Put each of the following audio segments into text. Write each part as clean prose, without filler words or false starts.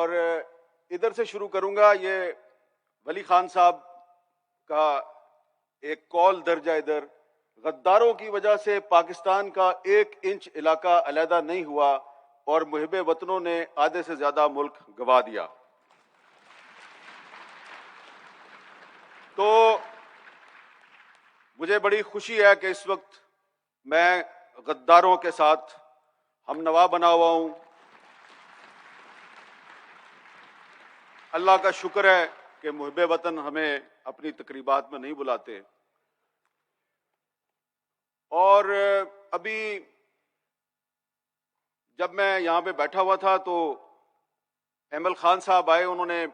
اور ادھر سے شروع کروں گا. یہ ولی خان صاحب کا ایک کال درج ہے ادھر. غداروں کی وجہ سے پاکستان کا 1 انچ علاقہ علیحدہ نہیں ہوا اور محب وطنوں نے آدھے سے زیادہ ملک گنوا دیا. تو مجھے بڑی خوشی ہے کہ اس وقت میں غداروں کے ساتھ ہم نوا بنا ہوا ہوں. اللہ کا شکر ہے کہ محب وطن ہمیں اپنی تقریبات میں نہیں بلاتے. اور ابھی جب میں یہاں پہ بیٹھا ہوا تھا تو ایمل خان صاحب آئے. انہوں نے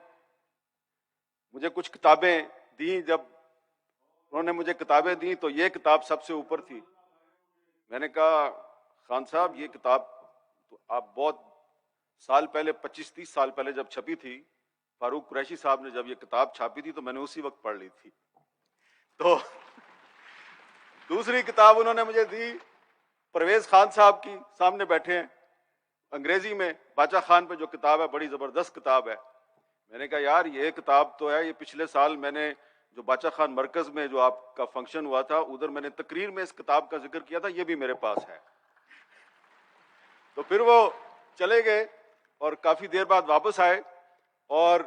مجھے کچھ کتابیں دیں. جب انہوں نے مجھے کتابیں دیں تو یہ کتاب سب سے اوپر تھی. میں نے کہا خان صاحب یہ کتاب تو آپ بہت سال پہلے 25-30 سال پہلے جب چھپی تھی, فاروق قریشی صاحب نے جب یہ کتاب چھاپی تھی تو میں نے اسی وقت پڑھ لی تھی. تو دوسری کتاب انہوں نے مجھے دی پرویز خان صاحب کی, سامنے بیٹھے ہیں, انگریزی میں باچا خان پہ جو کتاب ہے, بڑی زبردست کتاب ہے. میں نے کہا یار یہ کتاب تو ہے, یہ پچھلے سال میں نے جو باچا خان مرکز میں جو آپ کا فنکشن ہوا تھا ادھر میں نے تقریر میں اس کتاب کا ذکر کیا تھا, یہ بھی میرے پاس ہے. تو پھر وہ چلے گئے اور کافی دیر بعد واپس آئے اور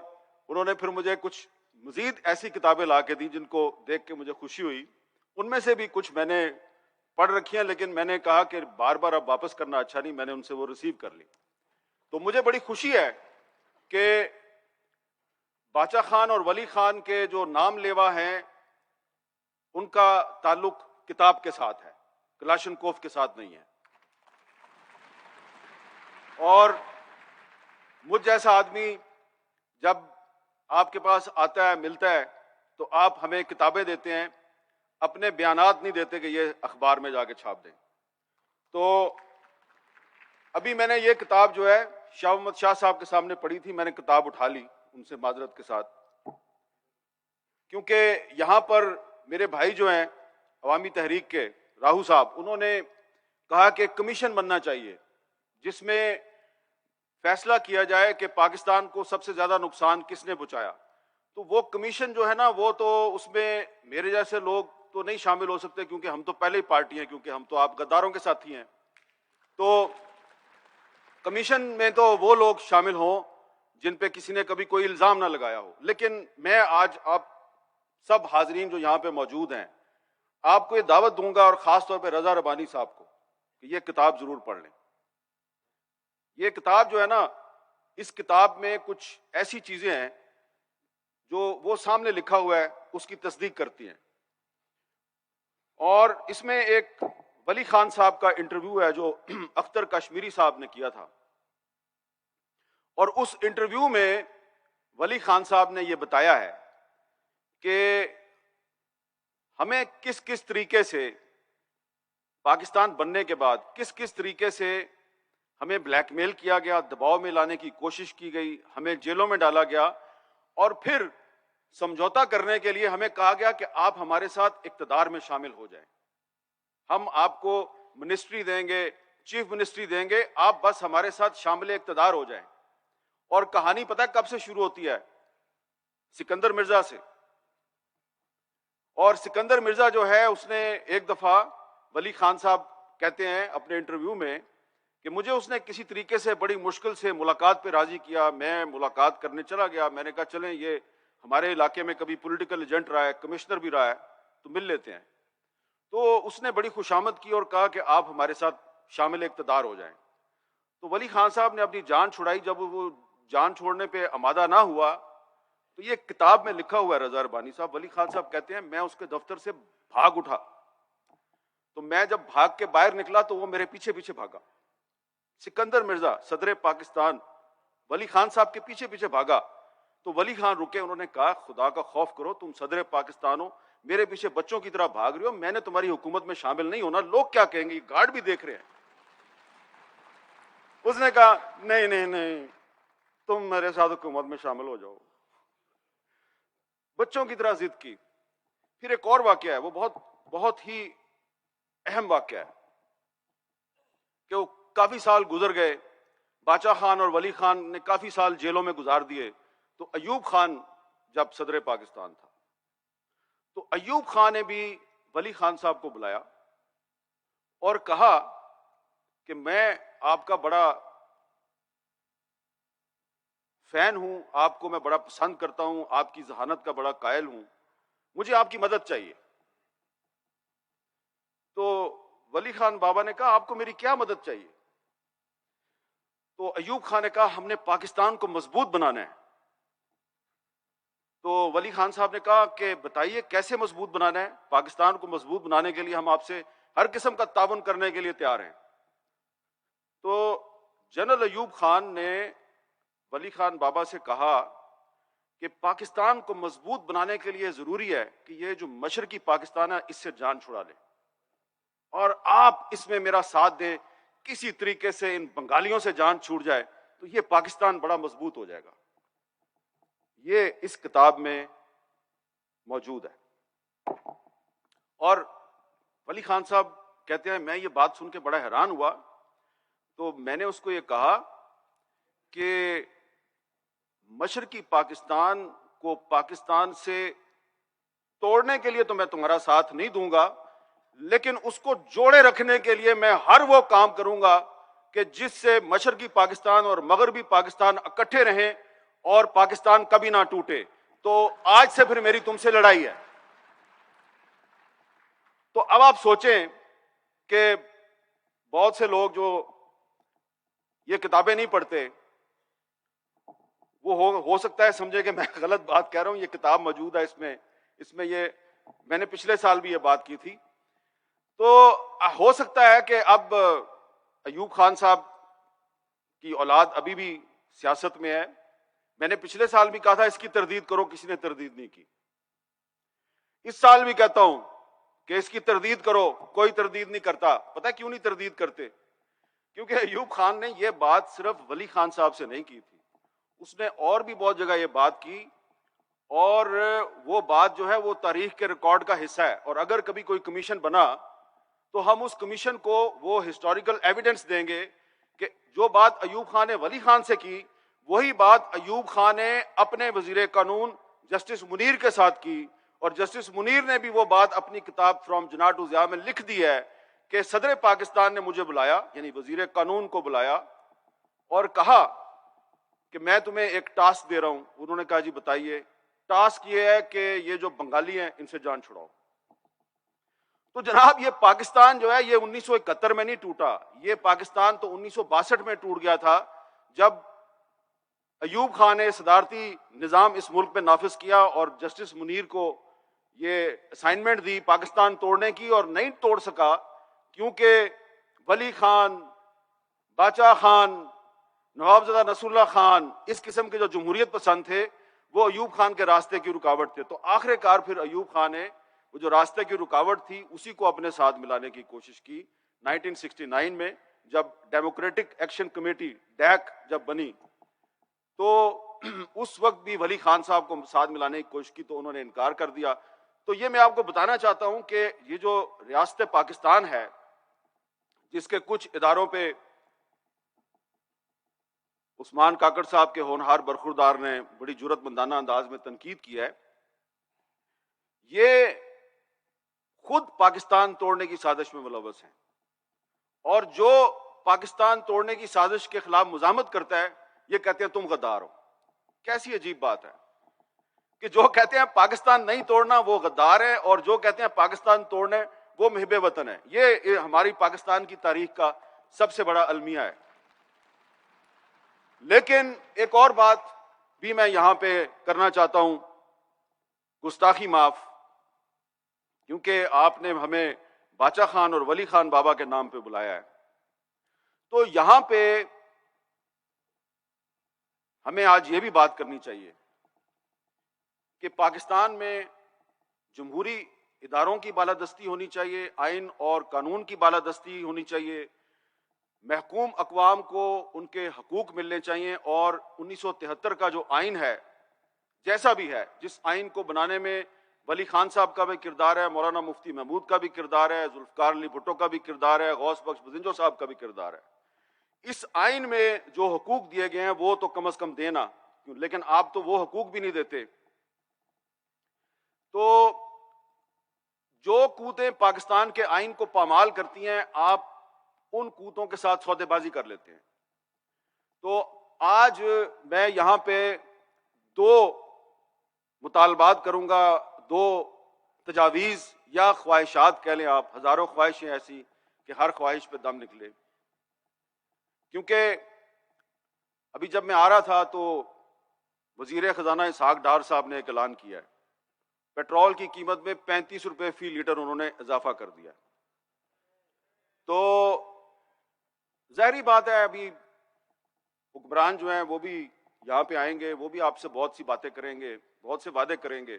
انہوں نے پھر مجھے کچھ مزید ایسی کتابیں لا کے دی جن کو دیکھ کے مجھے خوشی ہوئی. ان میں سے بھی کچھ میں نے پڑھ رکھی ہیں, لیکن میں نے کہا کہ بار بار اب واپس کرنا اچھا نہیں, میں نے ان سے وہ ریسیو کر لی. تو مجھے بڑی خوشی ہے کہ باچا خان اور ولی خان کے جو نام لیوا ہیں ان کا تعلق کتاب کے ساتھ ہے, کلاشنکوف کے ساتھ نہیں ہے. اور مجھ جیسا آدمی جب آپ کے پاس آتا ہے, ملتا ہے, تو آپ ہمیں کتابیں دیتے ہیں, اپنے بیانات نہیں دیتے کہ یہ اخبار میں جا کے چھاپ دیں. تو ابھی میں نے یہ کتاب جو ہے شاہ محمد شاہ صاحب کے سامنے پڑھی تھی, میں نے کتاب اٹھا لی ان سے معذرت کے ساتھ, کیونکہ یہاں پر میرے بھائی جو ہیں عوامی تحریک کے راہو صاحب, انہوں نے کہا کہ کمیشن بننا چاہیے جس میں فیصلہ کیا جائے کہ پاکستان کو سب سے زیادہ نقصان کس نے پہنچایا. تو وہ کمیشن جو ہے نا, وہ تو اس میں میرے جیسے لوگ تو نہیں شامل ہو سکتے کیونکہ ہم تو پہلے ہی پارٹی ہیں, کیونکہ ہم تو آپ غداروں کے ساتھی ہیں. تو کمیشن میں تو وہ لوگ شامل ہوں جن پہ کسی نے کبھی کوئی الزام نہ لگایا ہو. لیکن میں آج آپ سب حاضرین جو یہاں پہ موجود ہیں, آپ کو یہ دعوت دوں گا, اور خاص طور پہ رضا ربانی صاحب کو, کہ یہ کتاب ضرور پڑھ لیں. یہ کتاب جو ہے نا, اس کتاب میں کچھ ایسی چیزیں ہیں جو وہ سامنے لکھا ہوا ہے اس کی تصدیق کرتی ہیں. اور اس میں ایک ولی خان صاحب کا انٹرویو ہے جو اختر کشمیری صاحب نے کیا تھا, اور اس انٹرویو میں ولی خان صاحب نے یہ بتایا ہے کہ ہمیں کس کس طریقے سے پاکستان بننے کے بعد کس کس طریقے سے ہمیں بلیک میل کیا گیا, دباؤ میں لانے کی کوشش کی گئی, ہمیں جیلوں میں ڈالا گیا, اور پھر سمجھوتا کرنے کے لیے ہمیں کہا گیا کہ آپ ہمارے ساتھ اقتدار میں شامل ہو جائیں, ہم آپ کو منسٹری دیں گے, چیف منسٹری دیں گے, آپ بس ہمارے ساتھ شامل اقتدار ہو جائیں. اور کہانی پتہ ہے کب سے شروع ہوتی ہے؟ سکندر مرزا سے. اور سکندر مرزا جو ہے اس نے ایک دفعہ, ولی خان صاحب کہتے ہیں اپنے انٹرویو میں کہ مجھے اس نے کسی طریقے سے بڑی مشکل سے ملاقات پہ راضی کیا. میں ملاقات کرنے چلا گیا, میں نے کہا چلیں یہ ہمارے علاقے میں کبھی پولیٹیکل ایجنٹ رہا ہے, کمشنر بھی رہا ہے, تو مل لیتے ہیں. تو اس نے بڑی خوشامد کی اور کہا کہ آپ ہمارے ساتھ شامل اقتدار ہو جائیں. تو ولی خان صاحب نے اپنی جان چھڑائی. جب وہ جان چھوڑنے پہ آمادہ نہ ہوا تو یہ کتاب میں لکھا ہوا ہے رضا ربانی صاحب, ولی خان صاحب کہتے ہیں میں اس کے دفتر سے بھاگ اٹھا. تو میں جب بھاگ کے باہر نکلا تو وہ میرے پیچھے پیچھے بھاگا. سکندر مرزا صدر پاکستان ولی خان صاحب کے پیچھے پیچھے بھاگا. تو ولی خان رکے, انہوں نے کہا خدا کا خوف کرو, تم صدر پاکستان ہو, میرے پیچھے بچوں کی طرح بھاگ رہے ہو, میں نے تمہاری حکومت میں شامل نہیں ہونا, لوگ کیا کہیں گے, گارڈ بھی دیکھ رہے ہیں. اس نے کہا نہیں نہیں نہیں, تم میرے ساتھ حکومت میں شامل ہو جاؤ. بچوں کی طرح ضد کی. پھر ایک اور واقعہ ہے, وہ بہت بہت ہی اہم واقعہ ہے کہ وہ کافی سال گزر گئے, باچا خان اور ولی خان نے کافی سال جیلوں میں گزار دیے، تو ایوب خان جب صدر پاکستان تھا تو ایوب خان نے بھی ولی خان صاحب کو بلایا اور کہا کہ میں آپ کا بڑا فین ہوں، آپ کو میں بڑا پسند کرتا ہوں، آپ کی ذہانت کا بڑا قائل ہوں، مجھے آپ کی مدد چاہیے۔ تو ولی خان بابا نے کہا آپ کو میری کیا مدد چاہیے؟ تو ایوب خان نے کہا ہم نے پاکستان کو مضبوط بنانا ہے۔ تو ولی خان صاحب نے کہا کہ بتائیے کیسے مضبوط بنانا ہے؟ پاکستان کو مضبوط بنانے کے لیے ہم آپ سے ہر قسم کا تعاون کرنے کے لیے تیار ہیں۔ تو جنرل ایوب خان نے ولی خان بابا سے کہا کہ پاکستان کو مضبوط بنانے کے لیے ضروری ہے کہ یہ جو مشرقی پاکستان ہے اس سے جان چھڑا لے، اور آپ اس میں میرا ساتھ دیں، کسی طریقے سے ان بنگالیوں سے جان چھوٹ جائے تو یہ پاکستان بڑا مضبوط ہو جائے گا۔ یہ اس کتاب میں موجود ہے۔ اور ولی خان صاحب کہتے ہیں میں یہ بات سن کے بڑا حیران ہوا، تو میں نے اس کو یہ کہا کہ مشرقی پاکستان کو پاکستان سے توڑنے کے لیے تو میں تمہارا ساتھ نہیں دوں گا، لیکن اس کو جوڑے رکھنے کے لیے میں ہر وہ کام کروں گا کہ جس سے مشرقی پاکستان اور مغربی پاکستان اکٹھے رہیں اور پاکستان کبھی نہ ٹوٹے۔ تو آج سے پھر میری تم سے لڑائی ہے۔ تو اب آپ سوچیں کہ بہت سے لوگ جو یہ کتابیں نہیں پڑھتے وہ ہو سکتا ہے سمجھے کہ میں غلط بات کہہ رہا ہوں، یہ کتاب موجود ہے، اس میں یہ میں نے پچھلے سال بھی یہ بات کی تھی۔ تو ہو سکتا ہے کہ اب ایوب خان صاحب کی اولاد ابھی بھی سیاست میں ہے۔ میں نے پچھلے سال بھی کہا تھا اس کی تردید کرو، کسی نے تردید نہیں کی۔ اس سال بھی کہتا ہوں کہ اس کی تردید کرو، کوئی تردید نہیں کرتا۔ پتہ کیوں نہیں تردید کرتے؟ کیونکہ ایوب خان نے یہ بات صرف ولی خان صاحب سے نہیں کی تھی، اس نے اور بھی بہت جگہ یہ بات کی، اور وہ بات جو ہے وہ تاریخ کے ریکارڈ کا حصہ ہے۔ اور اگر کبھی کوئی کمیشن بنا تو ہم اس کمیشن کو وہ ہسٹوریکل ایویڈنس دیں گے کہ جو بات ایوب خان نے ولی خان سے کی وہی بات ایوب خان نے اپنے وزیر قانون جسٹس منیر کے ساتھ کی، اور جسٹس منیر نے بھی وہ بات اپنی کتاب فرام جناح ٹو ضیاء میں لکھ دی ہے کہ صدر پاکستان نے مجھے بلایا، یعنی وزیر قانون کو بلایا، اور کہا کہ میں تمہیں ایک ٹاسک دے رہا ہوں۔ انہوں نے کہا جی بتائیے۔ ٹاسک یہ ہے کہ یہ جو بنگالی ہیں ان سے جان چھڑاؤ۔ تو جناب یہ پاکستان جو ہے یہ 1971 میں نہیں ٹوٹا، یہ پاکستان تو 1962 میں ٹوٹ گیا تھا، جب ایوب خان نے صدارتی نظام اس ملک پہ نافذ کیا اور جسٹس منیر کو یہ اسائنمنٹ دی پاکستان توڑنے کی، اور نہیں توڑ سکا کیونکہ ولی خان، باچا خان، نوابزادہ نصر اللہ خان، اس قسم کے جو جمہوریت پسند تھے وہ ایوب خان کے راستے کی رکاوٹ تھے۔ تو آخر کار پھر ایوب خان نے وہ جو راستے کی رکاوٹ تھی اسی کو اپنے ساتھ ملانے کی کوشش کی 1969 میں، جب ڈیموکریٹک ایکشن کمیٹی ڈیک جب بنی تو اس وقت بھی ولی خان صاحب کو ساتھ ملانے کی کوشش کی تو انہوں نے انکار کر دیا۔ تو یہ میں آپ کو بتانا چاہتا ہوں کہ یہ جو ریاست پاکستان ہے جس کے کچھ اداروں پہ عثمان کاکڑ صاحب کے ہونہار برخوردار نے بڑی جرات مندانہ انداز میں تنقید کی ہے، یہ خود پاکستان توڑنے کی سازش میں ملوث ہیں، اور جو پاکستان توڑنے کی سازش کے خلاف مزاحمت کرتا ہے یہ کہتے ہیں تم غدار ہو۔ کیسی عجیب بات ہے کہ جو کہتے ہیں پاکستان نہیں توڑنا وہ غدار ہے، اور جو کہتے ہیں پاکستان توڑنے وہ محب وطن ہے۔ یہ ہماری پاکستان کی تاریخ کا سب سے بڑا المیہ ہے۔ لیکن ایک اور بات بھی میں یہاں پہ کرنا چاہتا ہوں، گستاخی معاف، کیونکہ آپ نے ہمیں باچا خان اور ولی خان بابا کے نام پہ بلایا ہے، تو یہاں پہ ہمیں آج یہ بھی بات کرنی چاہیے کہ پاکستان میں جمہوری اداروں کی بالادستی ہونی چاہیے، آئین اور قانون کی بالادستی ہونی چاہیے، محکوم اقوام کو ان کے حقوق ملنے چاہیے، اور 1973 کا جو آئین ہے جیسا بھی ہے، جس آئین کو بنانے میں ولی خان صاحب کا بھی کردار ہے، مولانا مفتی محمود کا بھی کردار ہے، ذوالفقار علی بھٹو کا بھی کردار ہے، غوث بخش بزنجو صاحب کا بھی کردار ہے، اس آئین میں جو حقوق دیے گئے ہیں وہ تو کم از کم دینا، لیکن آپ تو وہ حقوق بھی نہیں دیتے۔ تو جو قوتیں پاکستان کے آئین کو پامال کرتی ہیں، آپ ان قوتوں کے ساتھ سودے بازی کر لیتے ہیں۔ تو آج میں یہاں پہ دو مطالبات کروں گا، دو تجاویز یا خواہشات کہہ لیں آپ، ہزاروں خواہشیں ایسی کہ ہر خواہش پہ دم نکلے۔ کیونکہ ابھی جب میں آ رہا تھا تو وزیر خزانہ اسحاق ڈار صاحب نے ایک اعلان کیا ہے، پیٹرول کی قیمت میں 35 روپے فی لیٹر انہوں نے اضافہ کر دیا۔ تو ظاہری بات ہے ابھی حکمران جو ہیں وہ بھی یہاں پہ آئیں گے، وہ بھی آپ سے بہت سی باتیں کریں گے، بہت سے وعدے کریں گے،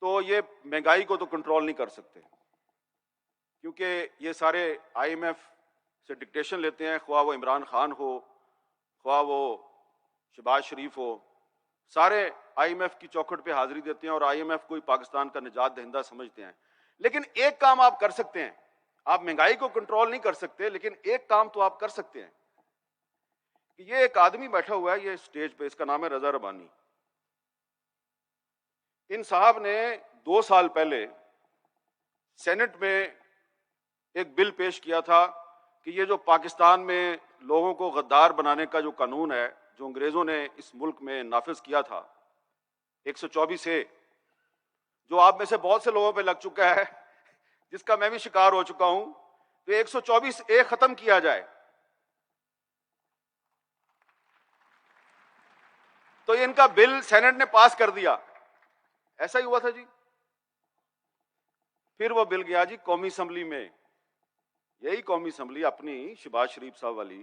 تو یہ مہنگائی کو تو کنٹرول نہیں کر سکتے، کیونکہ یہ سارے آئی ایم ایف سے ڈکٹیشن لیتے ہیں، خواہ وہ عمران خان ہو، خواہ وہ شہباز شریف ہو، سارے آئی ایم ایف کی چوکھٹ پہ حاضری دیتے ہیں اور آئی ایم ایف کو ہی پاکستان کا نجات دہندہ سمجھتے ہیں۔ لیکن ایک کام آپ کر سکتے ہیں، آپ مہنگائی کو کنٹرول نہیں کر سکتے، لیکن ایک کام تو آپ کر سکتے ہیں کہ یہ ایک آدمی بیٹھا ہوا ہے یہ اسٹیج پہ، اس کا نام ہے رضا ربانی۔ ان صاحب نے 2 سال پہلے سینٹ میں ایک بل پیش کیا تھا کہ یہ جو پاکستان میں لوگوں کو غدار بنانے کا جو قانون ہے، جو انگریزوں نے اس ملک میں نافذ کیا تھا 124 اے، جو آپ میں سے بہت سے لوگوں پہ لگ چکا ہے، جس کا میں بھی شکار ہو چکا ہوں، تو 124 اے ختم کیا جائے۔ تو ان کا بل سینٹ نے پاس کر دیا، ایسا ہی ہوا تھا جی۔ پھر وہ بل گیا جی قومی اسمبلی میں، یہی قومی اسمبلی اپنی شہباز شریف صاحب والی،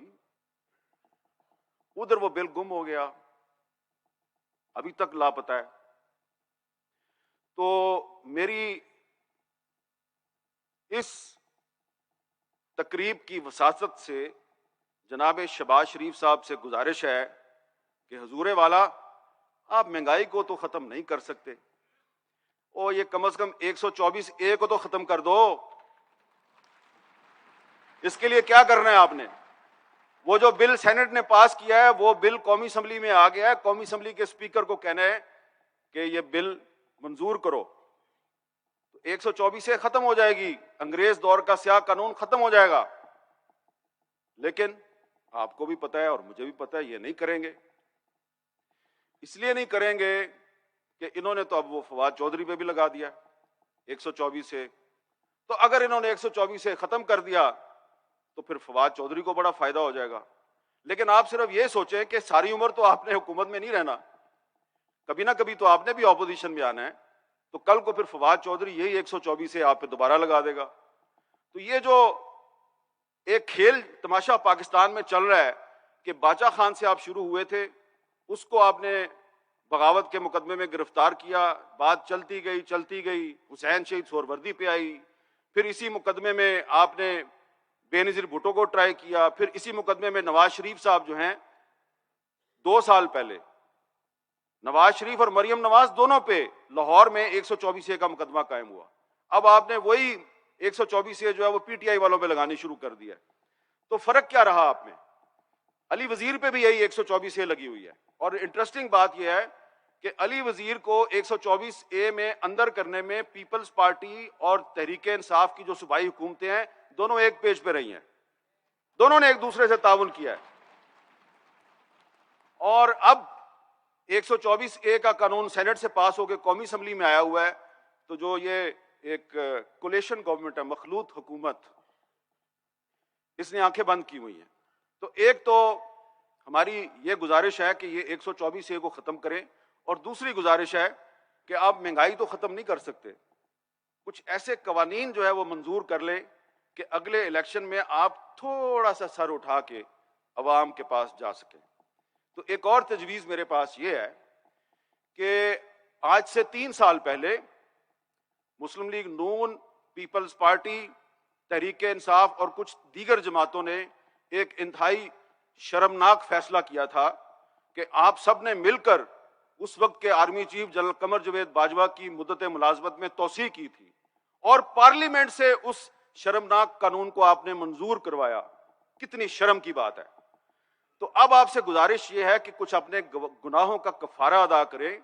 ادھر وہ بل گم ہو گیا، ابھی تک لاپتہ ہے۔ تو میری اس تقریب کی وساطت سے جناب شہباز شریف صاحب سے گزارش ہے کہ حضور والا آپ مہنگائی کو تو ختم نہیں کر سکتے، اور یہ کم از کم 124 اے کو تو ختم کر دو۔ اس کے لیے کیا کرنا ہے آپ نے؟ وہ جو بل سینٹ نے پاس کیا ہے وہ بل قومی اسمبلی میں آ گیا ہے، قومی اسمبلی کے اسپیکر کو کہنا ہے کہ یہ بل منظور کرو، تو 124 اے ختم ہو جائے گی، انگریز دور کا سیاہ قانون ختم ہو جائے گا۔ لیکن آپ کو بھی پتہ ہے اور مجھے بھی پتہ ہے یہ نہیں کریں گے۔ اس لیے نہیں کریں گے کہ انہوں نے تو اب وہ فواد چودھری پہ بھی لگا دیا 124 سے، تو اگر انہوں نے 124 سے ختم کر دیا تو پھر فواد چودھری کو بڑا فائدہ ہو جائے گا۔ لیکن آپ صرف یہ سوچیں کہ ساری عمر تو آپ نے حکومت میں نہیں رہنا، کبھی نہ کبھی تو آپ نے بھی اپوزیشن میں آنا ہے، تو کل کو پھر فواد چودھری یہی 124 سے آپ پہ دوبارہ لگا دے گا۔ تو یہ جو ایک کھیل تماشا پاکستان میں چل رہا ہے کہ باچا خان سے آپ شروع ہوئے تھے، اس کو آپ نے بغاوت کے مقدمے میں گرفتار کیا، بات چلتی گئی، حسین شہید سہروردی پہ آئی، پھر اسی مقدمے میں آپ نے بے نظیر بھٹو کو ٹرائی کیا، پھر اسی مقدمے میں نواز شریف صاحب جو ہیں 2 سال پہلے نواز شریف اور مریم نواز دونوں پہ لاہور میں 124 اے کا مقدمہ قائم ہوا۔ اب آپ نے وہی 124 اے جو ہے وہ پی ٹی آئی والوں پہ لگانی شروع کر دیا۔ تو فرق کیا رہا آپ میں؟ علی وزیر پہ بھی یہی 124 اے لگی ہوئی ہے، اور انٹرسٹنگ بات یہ ہے کہ علی وزیر کو 124 اے میں اندر کرنے میں پیپلز پارٹی اور تحریک انصاف کی جو صوبائی حکومتیں ہیں دونوں ایک پیج پہ رہی ہیں، دونوں نے ایک دوسرے سے تعاون کیا ہے۔ اور اب 124 اے کا قانون سینٹ سے پاس ہو کے قومی اسمبلی میں آیا ہوا ہے، تو جو یہ ایک کولیشن گورنمنٹ ہے، مخلوط حکومت، اس نے آنکھیں بند کی ہوئی ہیں۔ تو ایک تو ہماری یہ گزارش ہے کہ یہ 124 اے کو ختم کریں، اور دوسری گزارش ہے کہ آپ مہنگائی تو ختم نہیں کر سکتے، کچھ ایسے قوانین جو ہے وہ منظور کر لیں کہ اگلے الیکشن میں آپ تھوڑا سا سر اٹھا کے عوام کے پاس جا سکیں۔ تو ایک اور تجویز میرے پاس یہ ہے کہ آج سے 3 سال پہلے مسلم لیگ نون، پیپلز پارٹی، تحریک انصاف اور کچھ دیگر جماعتوں نے ایک انتہائی شرمناک فیصلہ کیا تھا کہ آپ سب نے مل کر اس وقت کے army chief general Qamar Javed Bajwa کی مدت ملازمت میں توسیع کی تھی، اور پارلیمنٹ سے اس شرمناک قانون کو آپ نے منظور کروایا، کتنی شرم کی بات ہے. تو اب آپ سے گزارش یہ ہے کہ کچھ اپنے گناہوں کا کفارہ ادا کریں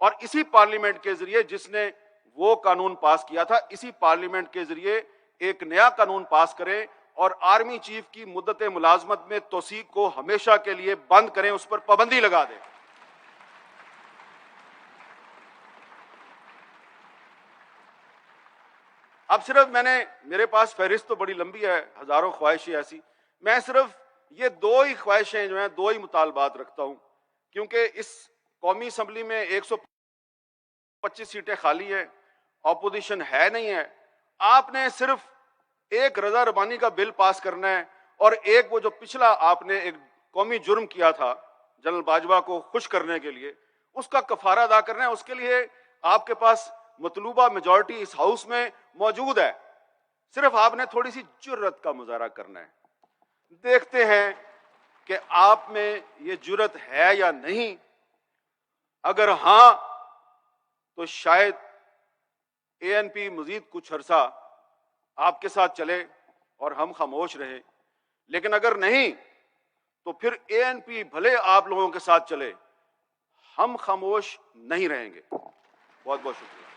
اور اسی پارلیمنٹ کے ذریعے جس نے وہ قانون پاس کیا تھا, اسی پارلیمنٹ کے ذریعے ایک نیا قانون پاس کریں اور آرمی چیف کی مدت ملازمت میں توثیق کو ہمیشہ کے لیے بند کریں, اس پر پابندی لگا دیں. اب صرف میرے پاس فہرست تو بڑی لمبی ہے, ہزاروں خواہشیں ایسی, میں صرف یہ دو ہی خواہشیں جو ہیں, دو ہی مطالبات رکھتا ہوں, کیونکہ اس قومی اسمبلی میں 125 سیٹیں خالی ہیں, اپوزیشن ہے نہیں ہے. آپ نے صرف ایک رضا ربانی کا بل پاس کرنا ہے اور ایک وہ جو پچھلا آپ نے ایک قومی جرم کیا تھا جنرل باجوہ کو خوش کرنے کے لیے, اس کا کفارہ ادا کرنا ہے. اس کے لیے آپ کے پاس مطلوبہ میجورٹی اس ہاؤس میں موجود ہے, صرف آپ نے تھوڑی سی جرت کا مظاہرہ کرنا ہے. دیکھتے ہیں کہ آپ میں یہ جرت ہے یا نہیں. اگر ہاں تو شاید ANP مزید کچھ عرصہ آپ کے ساتھ چلے اور ہم خاموش رہیں, لیکن اگر نہیں تو پھر ANP بھلے آپ لوگوں کے ساتھ چلے, ہم خاموش نہیں رہیں گے. بہت بہت شکریہ.